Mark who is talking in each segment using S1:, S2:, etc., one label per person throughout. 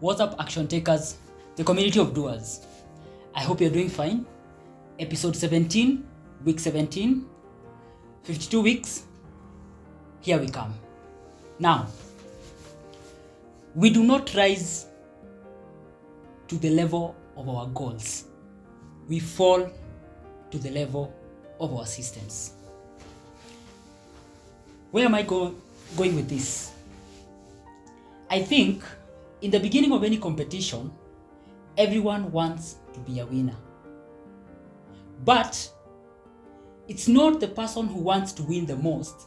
S1: What's up, action takers, the community of doers? I hope you're doing fine. Episode 17, week 17, 52 weeks. Here we come. Now, we do not rise to the level of our goals. We fall to the level of our systems. Where am I going with this? I think in the beginning of any competition, everyone wants to be a winner. But it's not the person who wants to win the most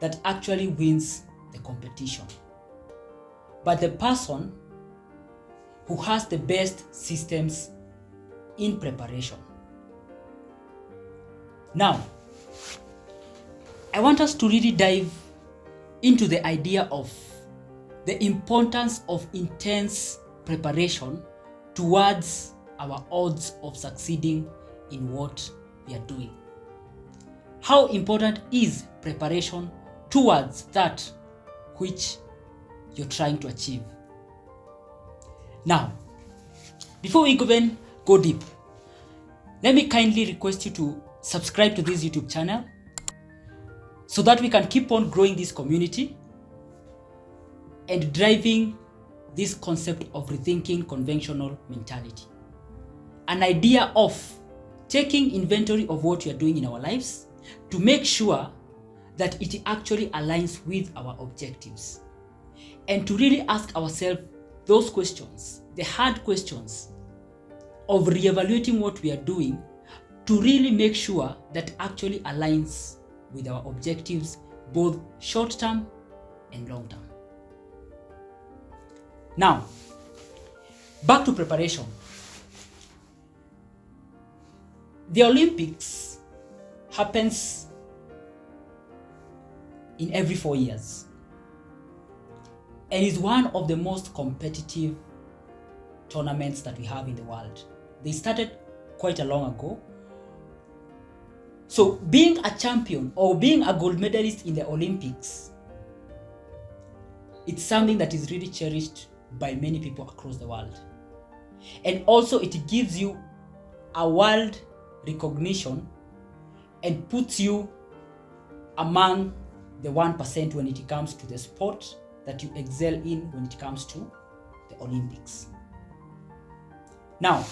S1: that actually wins the competition, but the person who has the best systems in preparation. Now, I want us to really dive into the idea of the importance of intense preparation towards our odds of succeeding in what we are doing. How important is preparation towards that which you're trying to achieve? Now, before we even go deep, let me kindly request you to subscribe to this YouTube channel so that we can keep on growing this community and driving this concept of rethinking conventional mentality. An idea of taking inventory of what we are doing in our lives to make sure that it actually aligns with our objectives. And to really ask ourselves those questions, the hard questions of reevaluating what we are doing to really make sure that actually aligns with our objectives, both short-term and long-term. Now, back to preparation. The Olympics happens in every 4 years and is one of the most competitive tournaments that we have in the world. They started quite a long ago. So being a champion or being a gold medalist in the Olympics, it's something that is really cherished by many people across the world. And also it gives you a world recognition and puts you among the 1% when it comes to the sport that you excel in when it comes to the Olympics. Now,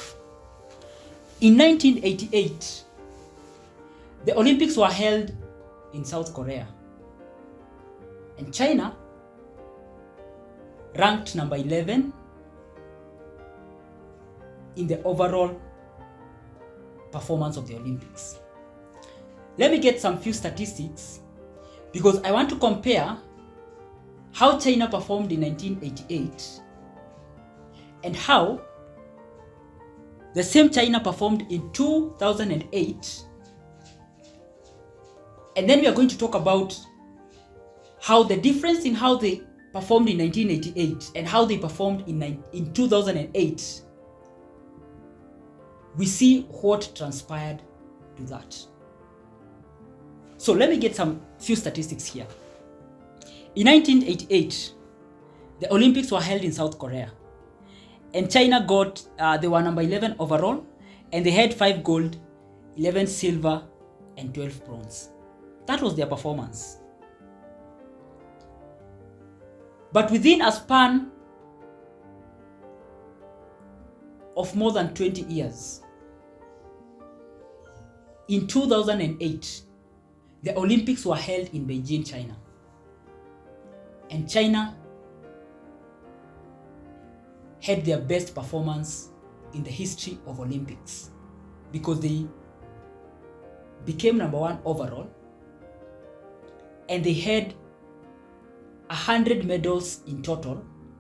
S1: in 1988, the Olympics were held in South Korea, and China ranked number 11 in the overall performance of the Olympics. Let me get some few statistics because I want to compare how China performed in 1988 and how the same China performed in 2008. And then we are going to talk about how the difference in how they performed in 1988 and how they performed in 2008, we see what transpired to that. So let me get some few statistics here. In 1988, the Olympics were held in South Korea, and China they were number 11 overall, and they had 5 gold, 11 silver, and 12 bronze. That was their performance. But within a span of more than 20 years, in 2008, the Olympics were held in Beijing, China. And China had their best performance in the history of Olympics because they became number 1 overall, and they had 100 medals in total,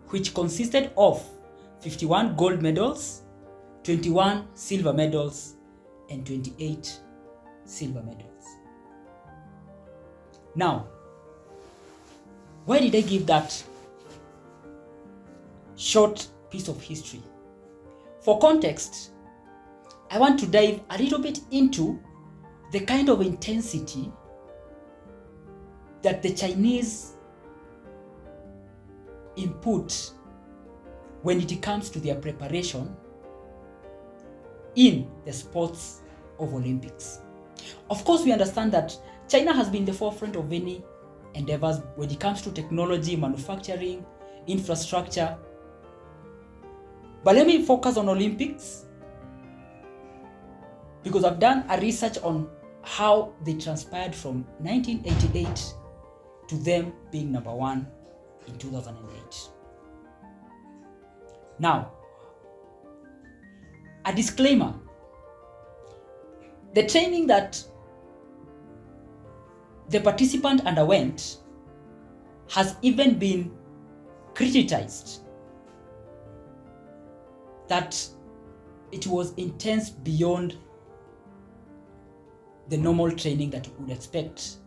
S1: which consisted of 51 gold medals, 21 silver medals, and 28 silver medals. Now, why did I give that short piece of history? For context, I want to dive a little bit into the kind of intensity that the Chinese input when it comes to their preparation in the sports of Olympics. Of course, we understand that China has been the forefront of many endeavors when it comes to technology, manufacturing, infrastructure. But let me focus on Olympics because I've done a research on how they transpired from 1988 to them being number one in 2008. Now, a disclaimer. The training that the participant underwent has even been criticized that it was intense beyond the normal training that you would expect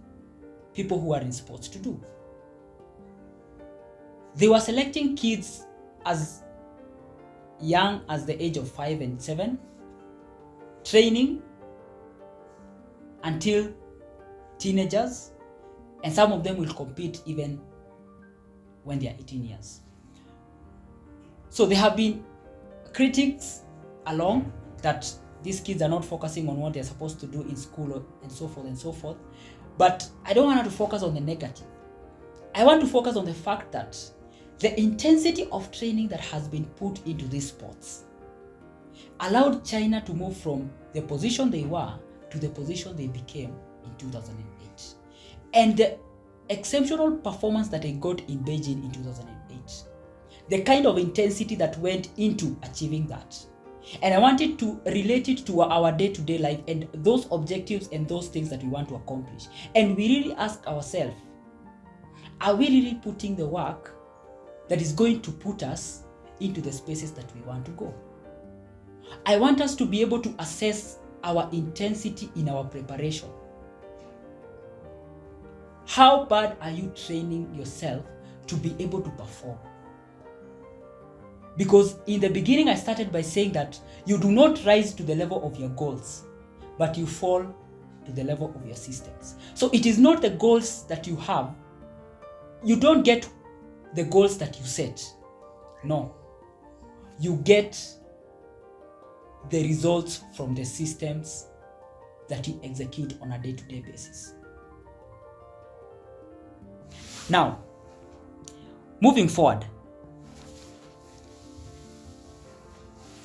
S1: people who are in sports to do. They were selecting kids as young as the age of 5 and 7, training until teenagers, and some of them will compete even when they are 18 years. So there have been critics along that these kids are not focusing on what they're supposed to do in school and so forth and so forth. But I don't want to focus on the negative. I want to focus on the fact that the intensity of training that has been put into these sports allowed China to move from the position they were to the position they became in 2008. And the exceptional performance that they got in Beijing in 2008, the kind of intensity that went into achieving that. And I wanted to relate it to our day-to-day life and those objectives and those things that we want to accomplish. And we really ask ourselves, are we really putting the work that is going to put us into the spaces that we want to go? I want us to be able to assess our intensity in our preparation. How bad are you training yourself to be able to perform? Because in the beginning, I started by saying that you do not rise to the level of your goals, but you fall to the level of your systems. So it is not the goals that you have. You don't get the goals that you set. No. You get the results from the systems that you execute on a day-to-day basis. Now, moving forward,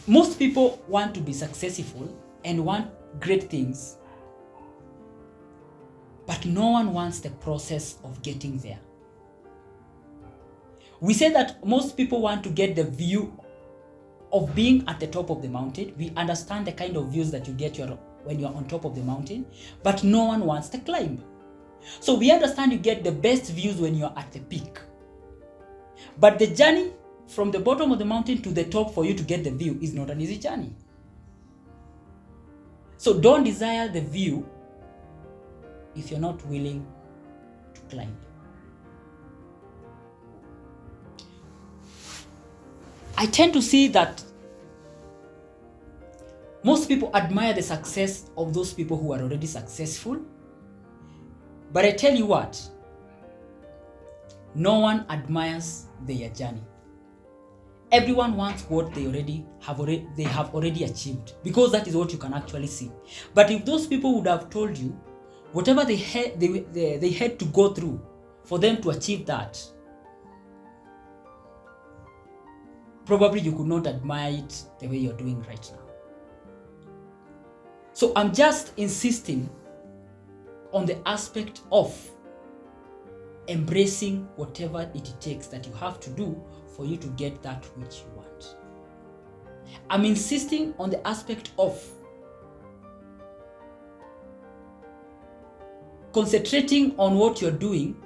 S1: most people want to be successful and want great things, but no one wants the process of getting there. We say that most people want to get the view of being at the top of the mountain. We understand the kind of views that you get when you're on top of the mountain, but no one wants the climb. So we understand you get the best views when you're at the peak. But the journey from the bottom of the mountain to the top for you to get the view is not an easy journey. So don't desire the view if you're not willing to climb. I tend to see that most people admire the success of those people who are already successful. But I tell you what, no one admires their journey. Everyone wants what they have already achieved, because that is what you can actually see. But if those people would have told you whatever they had to go through for them to achieve that, probably you could not admire it the way you're doing right now. So I'm just insisting on the aspect of embracing whatever it takes that you have to do for you to get that which you want. I'm insisting on the aspect of concentrating on what you're doing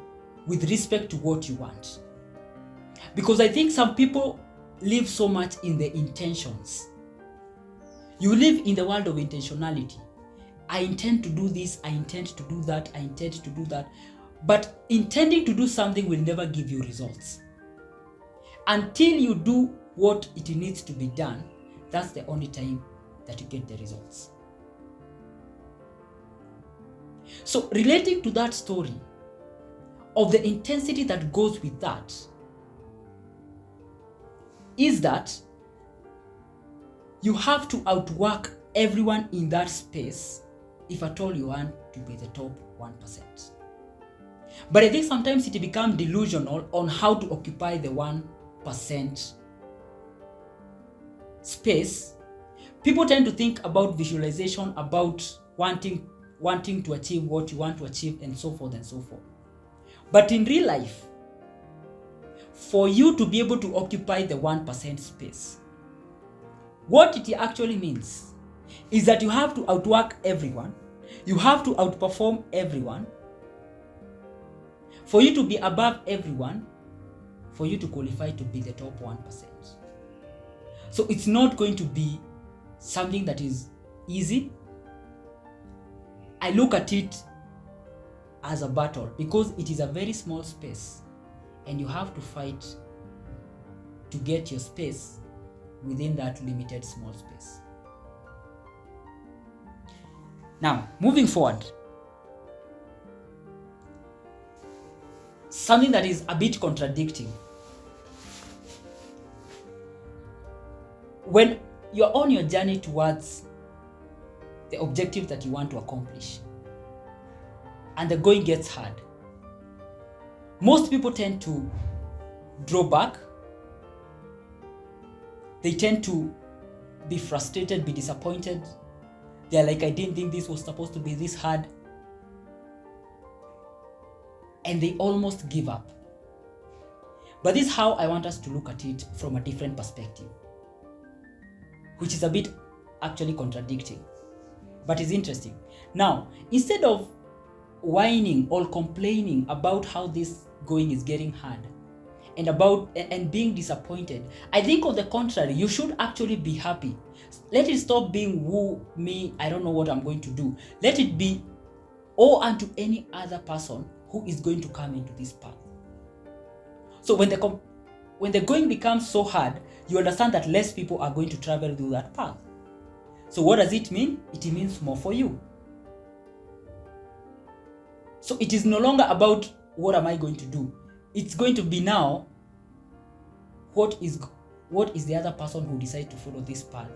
S1: with respect to what you want. Because I think some people live so much in the intentions. You live in the world of intentionality. I intend to do this, I intend to do that, I intend to do that. But intending to do something will never give you results. Until you do what it needs to be done, that's the only time that you get the results. So relating to that story of the intensity that goes with that, is that you have to outwork everyone in that space if at all you want to be the top 1%. But I think sometimes it becomes delusional on how to occupy the 1% space. People tend to think about visualization, about wanting to achieve what you want to achieve, and so forth and so forth. But in real life, for you to be able to occupy the 1% space, what it actually means is that you have to outwork everyone, you have to outperform everyone, for you to be above everyone, for you to qualify to be the top 1%. So it's not going to be something that is easy. I look at it as a battle because it is a very small space and you have to fight to get your space within that limited small space. Now, moving forward, something that is a bit contradicting. When you're on your journey towards the objective that you want to accomplish and the going gets hard, most people tend to draw back. They tend to be frustrated, be disappointed. They're like, I didn't think this was supposed to be this hard. And they almost give up. But this is how I want us to look at it from a different perspective, which is a bit actually contradicting, but is interesting. Now, instead of whining or complaining about how this going is getting hard and being disappointed, I think on the contrary, you should actually be happy. Let it stop being woo me, I don't know what I'm going to do. Let it be or unto any other person who is going to come into this path. So when the going becomes so hard, you understand that less people are going to travel through that path. So what does it mean? It means more for you. So it is no longer about what am I going to do. It's going to be now, what is the other person who decides to follow this path?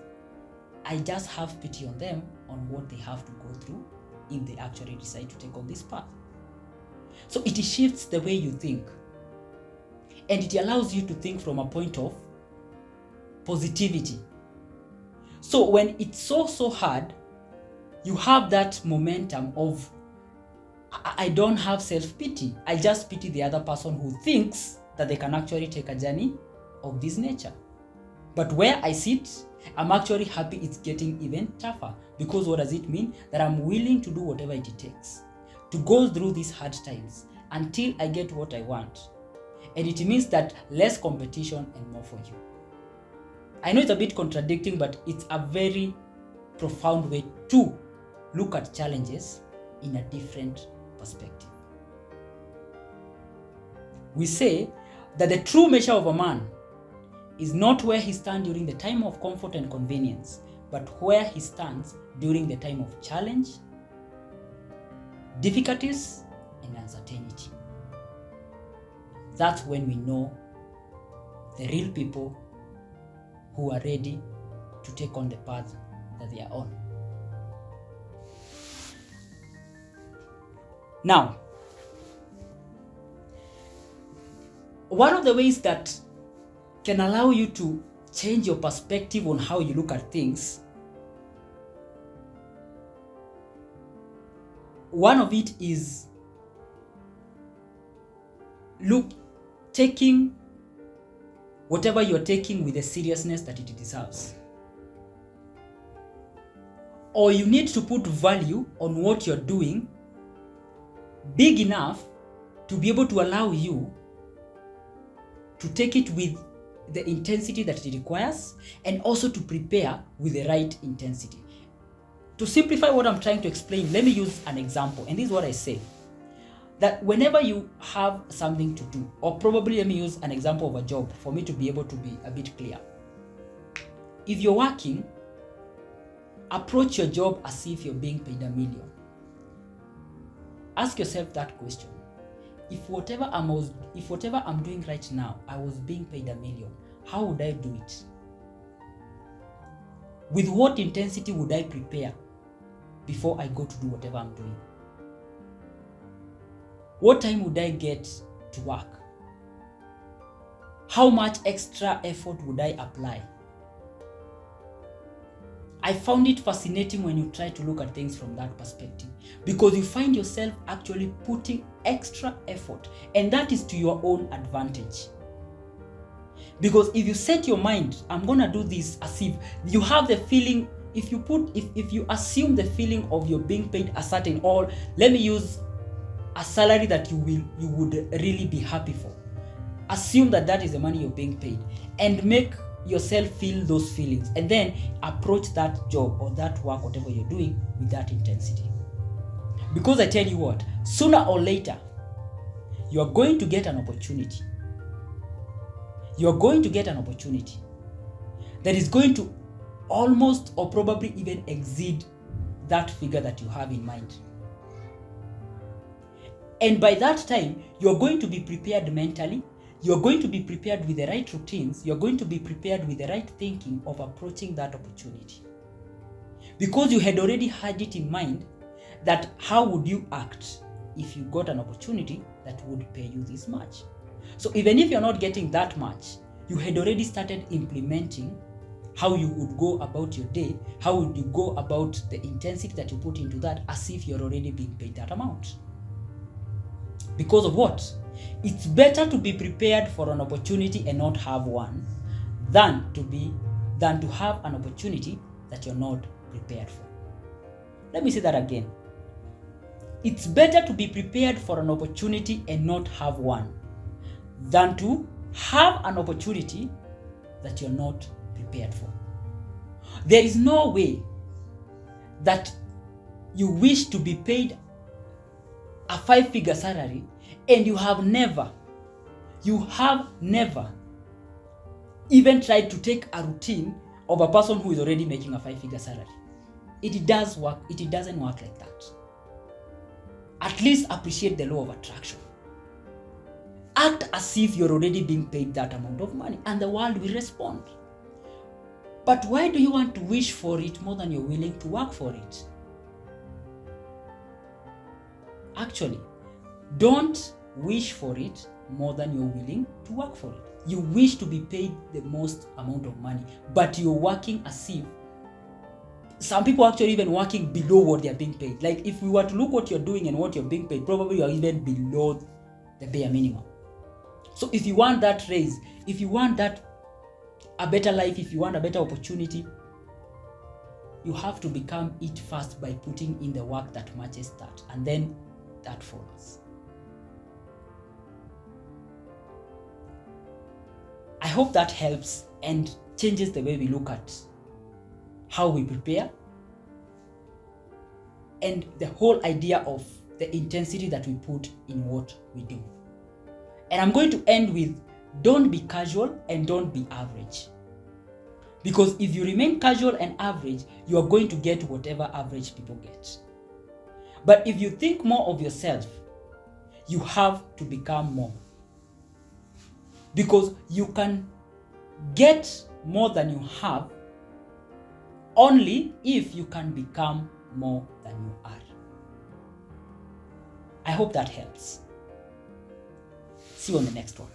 S1: I just have pity on them on what they have to go through if they actually decide to take on this path. So it shifts the way you think. And it allows you to think from a point of positivity. So when it's so hard, you have that momentum of, I don't have self-pity. I just pity the other person who thinks that they can actually take a journey of this nature. But where I sit, I'm actually happy it's getting even tougher. Because what does it mean? That I'm willing to do whatever it takes to go through these hard times until I get what I want. And it means that less competition and more for you. I know it's a bit contradicting, but it's a very profound way to look at challenges in a different perspective. We say that the true measure of a man is not where he stands during the time of comfort and convenience, but where he stands during the time of challenge, difficulties, and uncertainty. That's when we know the real people who are ready to take on the path that they are on. Now, one of the ways that can allow you to change your perspective on how you look at things, one of it is taking whatever you're taking with the seriousness that it deserves. Or you need to put value on what you're doing big enough to be able to allow you to take it with the intensity that it requires, and also to prepare with the right intensity. To simplify what I'm trying to explain, let me use an example. And this is what I say. That whenever you have something to do, or probably let me use an example of a job for me to be able to be a bit clear. If you're working, approach your job as if you're being paid $1 million. Ask yourself that question. If whatever I'm doing right now, I was being paid $1 million, how would I do it? With what intensity would I prepare before I go to do whatever I'm doing? What time would I get to work? How much extra effort would I apply? I found it fascinating when you try to look at things from that perspective, because you find yourself actually putting extra effort, and that is to your own advantage. Because if you set your mind, I'm gonna do this, as if you have the feeling, if you assume the feeling of you're being paid a certain, or let me use a salary that you would really be happy for. Assume that is the money you're being paid, and make yourself feel those feelings, and then approach that job or that work, whatever you're doing, with that intensity. Because I tell you what, sooner or later, you are going to get an opportunity. You are going to get an opportunity that is going to almost or probably even exceed that figure that you have in mind. And by that time, you're going to be prepared mentally. You're going to be prepared with the right routines. You're going to be prepared with the right thinking of approaching that opportunity. Because you had already had it in mind that how would you act if you got an opportunity that would pay you this much. So even if you're not getting that much, you had already started implementing how you would go about your day, how would you go about the intensity that you put into that, as if you're already being paid that amount. Because of what? It's better to be prepared for an opportunity and not have one than to have an opportunity that you're not prepared for. Let me say that again. It's better to be prepared for an opportunity and not have one than to have an opportunity that you're not prepared for. There is no way that you wish to be paid a 5-figure salary and you have never even tried to take a routine of a person who is already making a 5-figure salary. It doesn't work like that. At least appreciate the law of attraction. Act as if you're already being paid that amount of money, and the world will respond. But why do you want to wish for it more than you're willing to work for it? Actually, don't wish for it more than you're willing to work for it. You wish to be paid the most amount of money, but you're working as if some people are actually even working below what they're being paid. Like, if we were to look what you're doing and what you're being paid, probably you're even below the bare minimum. So if you want that raise, if you want a better life, if you want a better opportunity, you have to become it first by putting in the work that matches that, and then that follows. I hope that helps and changes the way we look at how we prepare and the whole idea of the intensity that we put in what we do. And I'm going to end with, don't be casual and don't be average. Because if you remain casual and average, you are going to get whatever average people get. But if you think more of yourself, you have to become more. Because you can get more than you have only if you can become more than you are. I hope that helps. See you on the next one.